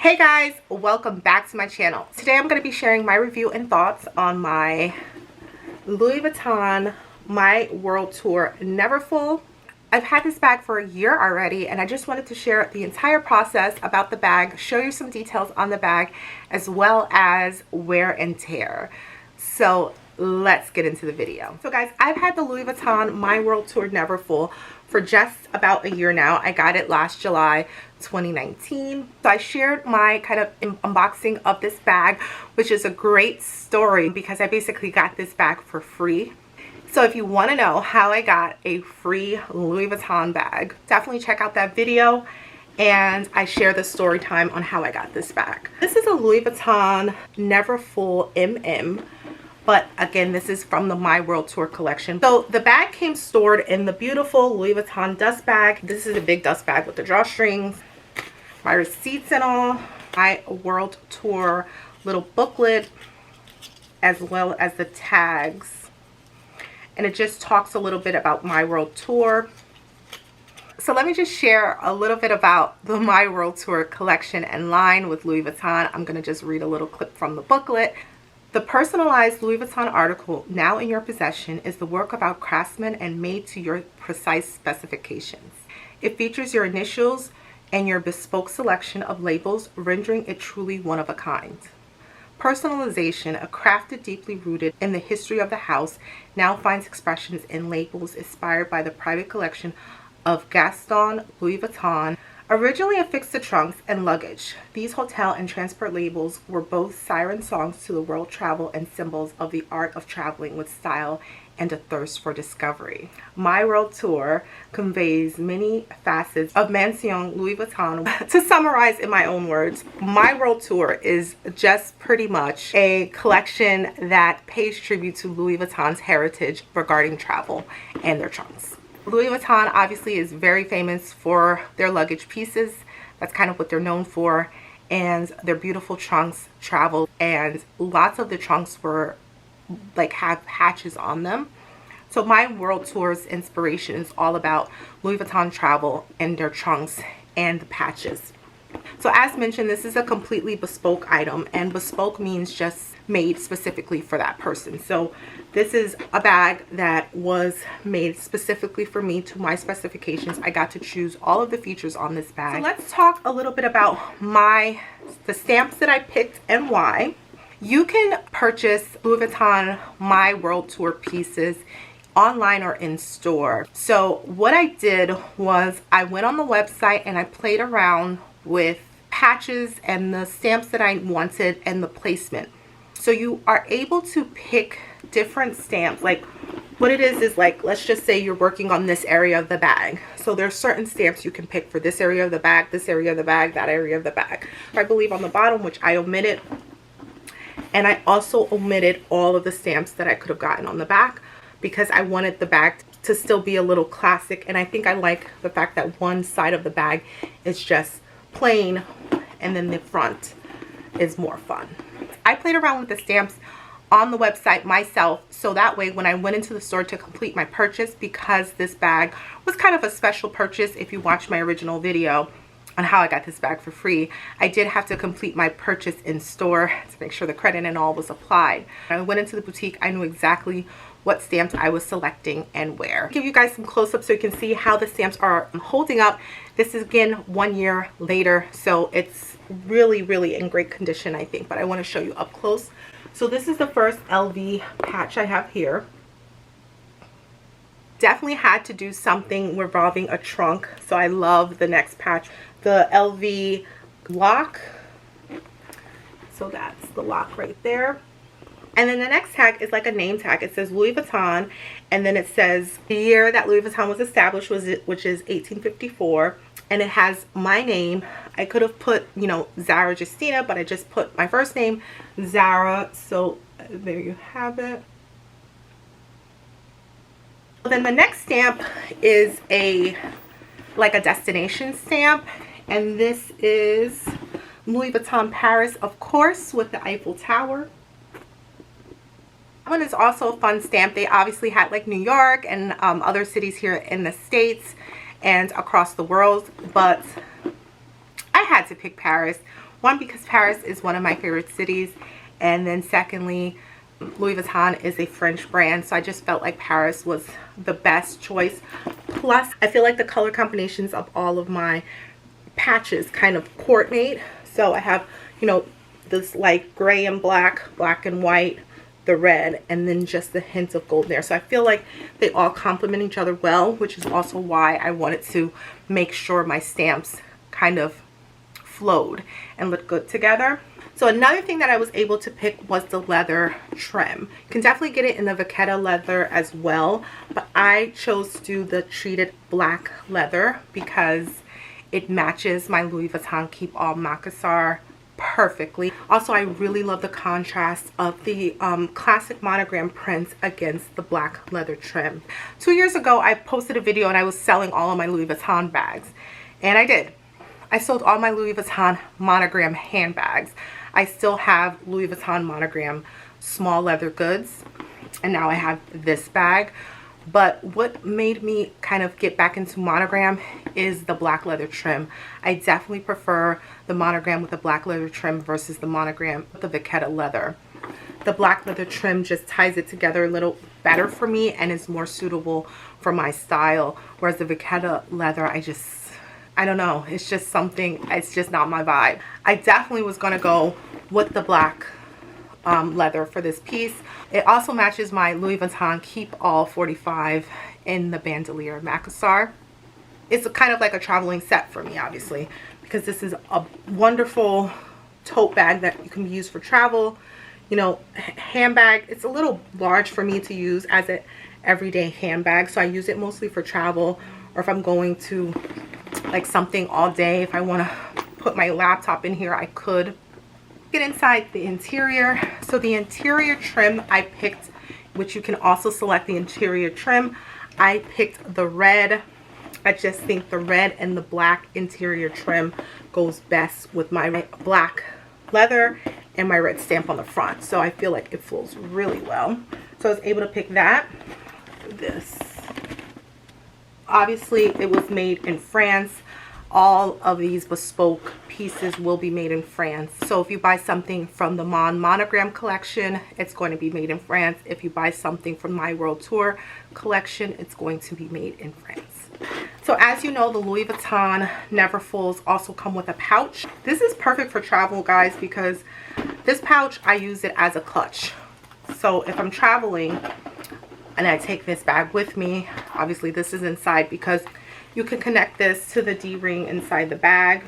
Hey guys, welcome back to my channel. Today I'm going to be sharing my review and thoughts on my Louis Vuitton My World Tour Neverfull. I've had this bag for a year already, and I just wanted to share the entire process about the bag, show you some details on the bag, as well as wear and tear. So let's get into the video. So guys, I've had the Louis Vuitton My World Tour Neverfull for just about a year now. I got it last July 2019. So I shared my kind of unboxing of this bag, which is a great story because I basically got this bag for free. So if you want to know how I got a free Louis Vuitton bag, definitely check out that video, and I share the story time on how I got this bag. This is a Louis Vuitton Neverfull MM. But again, this is from the My World Tour collection. So the bag came stored in the beautiful Louis Vuitton dust bag. This is a big dust bag with the drawstrings, my receipts and all, my World Tour little booklet, as well as the tags. And it just talks a little bit about My World Tour. So let me just share a little bit about the My World Tour collection and line with Louis Vuitton. I'm going to just read a little clip from the booklet. The personalized Louis Vuitton article now in your possession is the work of our craftsmen and made to your precise specifications. It features your initials and your bespoke selection of labels, rendering it truly one of a kind. Personalization, a craft deeply rooted in the history of the house, now finds expressions in labels inspired by the private collection of Gaston Louis Vuitton. Originally affixed to trunks and luggage, these hotel and transport labels were both siren songs to the world travel and symbols of the art of traveling with style and a thirst for discovery. My World Tour conveys many facets of Mansion Louis Vuitton. To summarize in my own words, My World Tour is just pretty much a collection that pays tribute to Louis Vuitton's heritage regarding travel and their trunks. Louis Vuitton obviously is very famous for their luggage pieces. That's kind of what they're known for, and their beautiful trunks travel, and lots of the trunks were like have patches on them. So My World Tour's inspiration is all about Louis Vuitton travel and their trunks and the patches. So as mentioned, this is a completely bespoke item, and bespoke means just made specifically for that person. So this is a bag that was made specifically for me to my specifications. I got to choose all of the features on this bag. So let's talk a little bit about the stamps that I picked and why. You can purchase Louis Vuitton My World Tour pieces online or in store. So what I did was I went on the website and I played around with patches and the stamps that I wanted and the placement. So you are able to pick different stamps. Like what it is like, let's just say you're working on this area of the bag. So there's certain stamps you can pick for this area of the bag, this area of the bag, that area of the bag. I believe on the bottom, which I omitted. And I also omitted all of the stamps that I could have gotten on the back because I wanted the bag to still be a little classic. And I think I like the fact that one side of the bag is just plain and then the front is more fun. I played around with the stamps on the website myself, so that way when I went into the store to complete my purchase, because this bag was kind of a special purchase, if you watch my original video on how I got this bag for free, I did have to complete my purchase in store to make sure the credit and all was applied. When I went into the boutique, I knew exactly what stamps I was selecting and where. I'll give you guys some close-ups so you can see how the stamps are holding up. This is again 1 year later, so it's really in great condition, I think, but I want to show you up close. So this is the first LV patch I have here. Definitely had to do something revolving a trunk, so I love the next patch, the LV lock. So that's the lock right there. And then the next tag is like a name tag. It says Louis Vuitton, and then it says the year that Louis Vuitton was established, which is 1854, and it has my name. I could have put, you know, Zara Justina, but I just put my first name, Zara. So there you have it. Then the next stamp is like a destination stamp, and this is Louis Vuitton Paris, of course, with the Eiffel Tower. That one is also a fun stamp. They obviously had like New York and other cities here in the States and across the world, but I had to pick Paris One, because Paris is one of my favorite cities, and then secondly, Louis Vuitton is a French brand, so I just felt like Paris was the best choice. Plus, I feel like the color combinations of all of my patches kind of coordinate. So I have, you know, this like gray and black, black and white, the red, and then just the hint of gold there. So I feel like they all complement each other well, which is also why I wanted to make sure my stamps kind of flowed and looked good together. So another thing that I was able to pick was the leather trim. You can definitely get it in the Vachetta leather as well, but I chose to do the treated black leather because it matches my Louis Vuitton Keep All Macassar perfectly. Also, I really love the contrast of the classic monogram prints against the black leather trim. 2 years ago, I posted a video and I was selling all of my Louis Vuitton bags, and I did. I sold all my Louis Vuitton monogram handbags. I still have Louis Vuitton monogram small leather goods, and now I have this bag. But what made me kind of get back into monogram is the black leather trim. I definitely prefer the monogram with the black leather trim versus the monogram with the Vachetta leather. The black leather trim just ties it together a little better for me and is more suitable for my style, whereas the Vachetta leather, I don't know, it's just something, it's just not my vibe. I definitely was going to go with the black leather for this piece. It also matches my Louis Vuitton Keep All 45 in the bandolier Macassar. It's kind of like a traveling set for me, obviously, because this is a wonderful tote bag that you can use for travel. You know, handbag, it's a little large for me to use as an everyday handbag, so I use it mostly for travel, or if I'm going to like something all day. If I want to put my laptop in here, I could. Get inside the interior. So the interior trim I picked, which you can also select the interior trim, I picked the red. I just think the red and the black interior trim goes best with my black leather and my red stamp on the front, so I feel like it flows really well. So I was able to pick that. This, obviously it was made in France. All of these bespoke pieces will be made in France. So if you buy something from the Monogram collection, it's going to be made in France. If you buy something from my World Tour collection, it's going to be made in France. So as you know, the Louis Vuitton Neverfulls also come with a pouch. This is perfect for travel, guys, because this pouch, I use it as a clutch. So if I'm traveling and I take this bag with me, obviously this is inside because you can connect this to the D-ring inside the bag,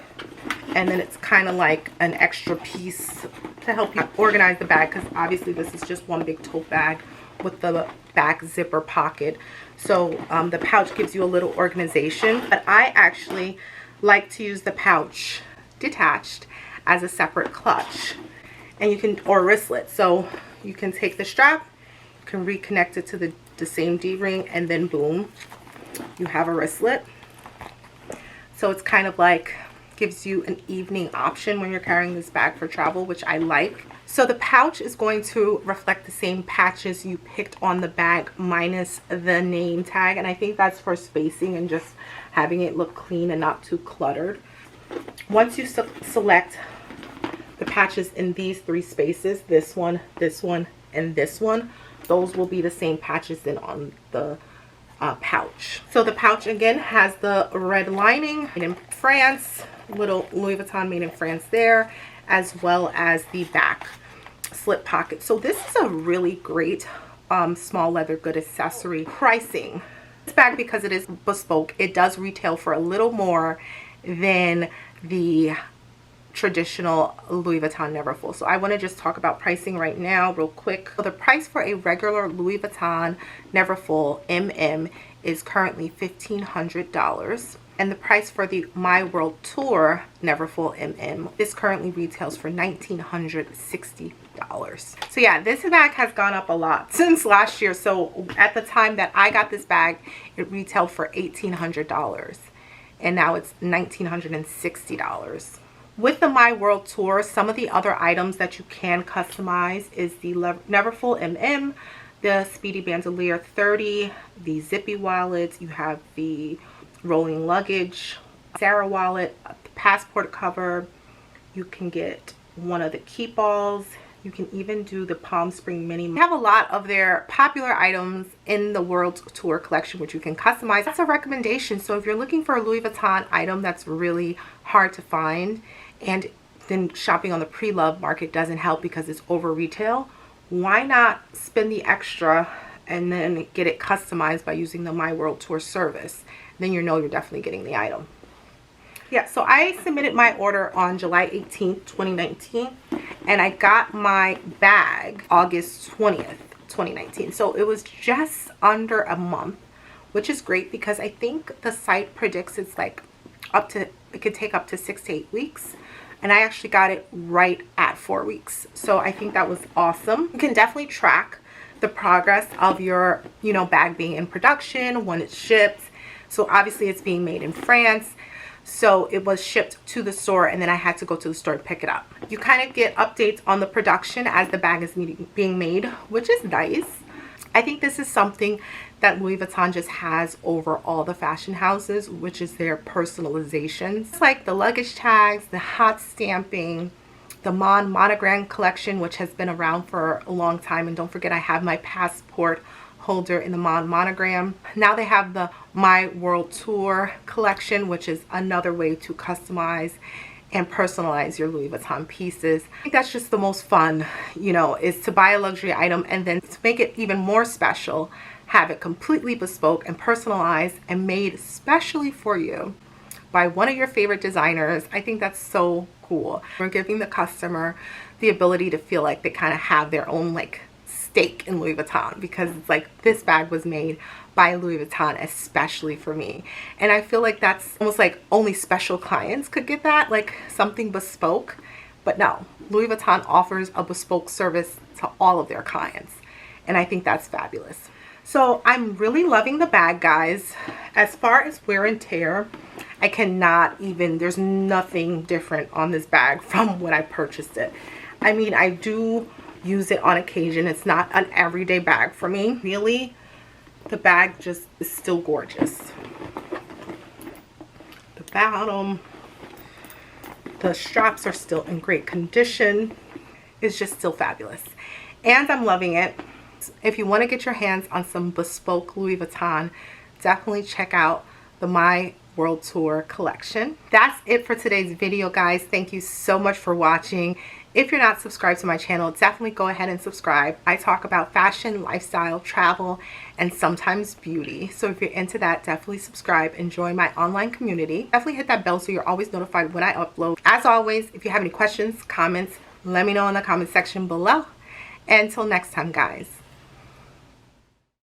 and then it's kind of like an extra piece to help you organize the bag, because obviously this is just one big tote bag with the back zipper pocket. So the pouch gives you a little organization, but I actually like to use the pouch detached as a separate clutch, and you can, or wristlet. So you can take the strap, you can reconnect it to the same D-ring, and then boom, you have a wristlet. So it's kind of like gives you an evening option when you're carrying this bag for travel, which I like. So the pouch is going to reflect the same patches you picked on the bag minus the name tag, and I think that's for spacing and just having it look clean and not too cluttered. Once you select the patches in these three spaces, this one, and this one, those will be the same patches then on the pouch. So the pouch again has the red lining, made in France, little Louis Vuitton made in France there, as well as the back slip pocket. So this is a really great small leather good accessory. Pricing, this bag, because it is bespoke, it does retail for a little more than the traditional Louis Vuitton Neverfull. So I want to just talk about pricing right now real quick. So the price for a regular Louis Vuitton Neverfull MM is currently $1,500, and the price for the My World Tour Neverfull MM is currently retails for $1,960. So yeah, this bag has gone up a lot since last year. So at the time that I got this bag, it retailed for $1,800, and now it's $1,960. With the My World Tour, some of the other items that you can customize is the Neverfull MM, the Speedy Bandolier 30, the zippy wallets, you have the rolling luggage, Zara wallet, the passport cover, You can get one of the keep balls. You can even do the Palm Spring Mini. They have a lot of their popular items in the World Tour collection, which you can customize. That's a recommendation. So if you're looking for a Louis Vuitton item that's really hard to find, and then shopping on the pre-love market doesn't help because it's over retail, why not spend the extra and then get it customized by using the My World Tour service? Then you know you're definitely getting the item. Yeah, so I submitted my order on July 18th, 2019, and I got my bag August 20th, 2019. So it was just under a month, which is great because I think the site predicts it's like it could take up to 6 to 8 weeks. And I actually got it right at 4 weeks. So I think that was awesome. You can definitely track the progress of your, bag being in production, when it's shipped. So obviously it's being made in France. So it was shipped to the store, and then I had to go to the store to pick it up. You kind of get updates on the production as the bag is being made, which is nice. I think this is something that Louis Vuitton just has over all the fashion houses, which is their personalizations. It's like the luggage tags, the hot stamping, the monogram collection, which has been around for a long time. And don't forget, I have my passport holder in the monogram. Now they have the My World Tour collection, which is another way to customize and personalize your Louis Vuitton pieces. I think that's just the most fun, is to buy a luxury item and then to make it even more special, have it completely bespoke and personalized and made specially for you by one of your favorite designers. I think that's so cool. We're giving the customer the ability to feel like they kind of have their own stake in Louis Vuitton, because it's like, this bag was made by Louis Vuitton especially for me. And I feel like that's almost like only special clients could get that, like something bespoke. But no, Louis Vuitton offers a bespoke service to all of their clients, and I think that's fabulous. So I'm really loving the bag, guys. As far as wear and tear, I cannot even, there's nothing different on this bag from when I purchased it. I mean, I do use it on occasion. It's not an everyday bag for me. Really, the bag just is still gorgeous. The bottom, the straps are still in great condition. It's just still fabulous. And I'm loving it. If you want to get your hands on some bespoke Louis Vuitton, definitely check out the My World Tour collection. That's it for today's video, guys. Thank you so much for watching. If you're not subscribed to my channel, definitely go ahead and subscribe. I talk about fashion, lifestyle, travel, and sometimes beauty. So if you're into that, definitely subscribe and join my online community. Definitely hit that bell so you're always notified when I upload. As always, if you have any questions, comments, let me know in the comment section below. Until next time, guys.